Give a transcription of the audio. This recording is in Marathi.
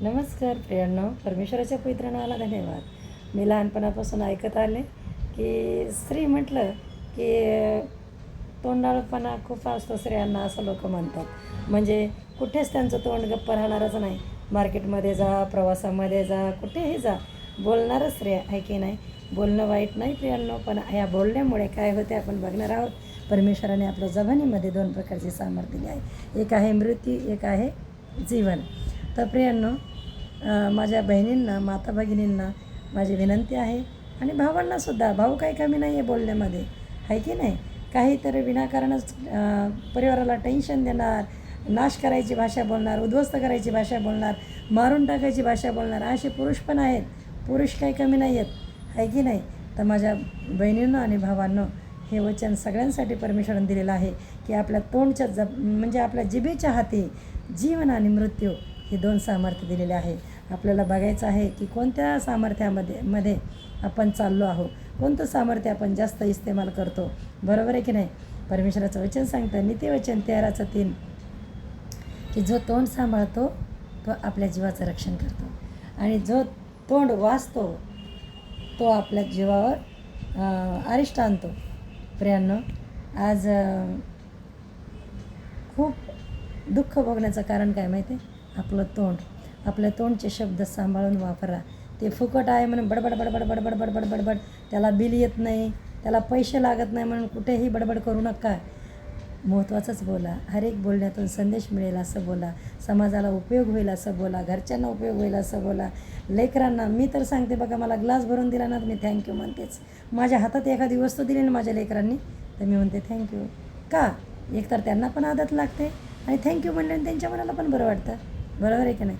नमस्कार प्रियांनो, परमेश्वराच्या पवित्र नावाला धन्यवाद. मी लहानपणापासून ऐकत आले की स्त्री म्हटलं की तोंडाळपणा खूप असतो स्त्रियांना, असं लोक म्हणतात. म्हणजे कुठेच त्यांचं तोंड गप्प राहणारच नाही. मार्केटमध्ये जा, प्रवासामध्ये जा, कुठेही जा, बोलणारच स्त्रिया आहे की नाही. बोलणं वाईट नाही प्रियांनो, पण या बोलण्यामुळे काय होते आपण बघणार आहोत. परमेश्वराने आपल्या जबानीमध्ये 2 प्रकारचे सामर्थ्य दिले आहे. एक आहे मृत्यू, एक आहे जीवन. तर प्रियांनो, माझ्या बहिणींना, माता भगिनींना माझी विनंती आहे आणि भावांनासुद्धा. भाऊ काही कमी नाही आहे बोलण्यामध्ये, आहे की नाही. काहीतरी विनाकारणच परिवाराला टेन्शन देणार, नाश करायची भाषा बोलणार, उद्ध्वस्त करायची भाषा बोलणार, मारून टाकायची भाषा बोलणार, असे पुरुष पण आहेत. पुरुष काही कमी नाही आहेत, आहे की नाही. तर माझ्या बहिणींनो आणि भावांनो, हे वचन सगळ्यांसाठी परमेश्वराने दिलेलं आहे की आपल्या तोंडच्या म्हणजे आपल्या जिभेच्या हाती जीवन आणि मृत्यू हे 2 सामर्थ्य दिलेले आहे. आपल्याला बघायचं आहे की कोणत्या सामर्थ्यामध्ये आपण चाललो आहोत, कोणतं सामर्थ्य आपण जास्त इस्तेमाल करतो. बरोबर आहे की नाही. परमेश्वराचं वचन सांगतं, नीतिवचन 13:3 की जो तोंड सांभाळतो तो आपल्या जीवाचं रक्षण करतो आणि जो तोंड वाचतो तो आपल्या जीवावर अरिष्ट आणतो. प्रियांनो, आज खूप दुःख भोगण्याचं कारण काय माहिती आहे? आपलं तोंड. आपल्या तोंडचे शब्द सांभाळून वापरा. ते फुकट आहे म्हणून बडबड बडबड बडबड बडबड बडबड, त्याला बिल येत नाही, त्याला पैसे लागत नाही म्हणून कुठेही बडबड करू नका. महत्त्वाचंच बोला. हर एक बोलण्यातून संदेश मिळेल असं बोला. समाजाला उपयोग होईल असं बोला. घरच्यांना उपयोग होईल असं बोला. लेकरांना मी तर सांगते बघा, मला ग्लास भरून दिला ना तर मी थँक्यू म्हणतेच. माझ्या हातात एखादी वस्तू दिली ना माझ्या लेकरांनी तर मी म्हणते थँक्यू. का? एकतर त्यांना पण आदत लागते आणि थँक्यू म्हणल्याने त्यांच्या मनाला पण बरं वाटतं. बरोबर आहे की नाही.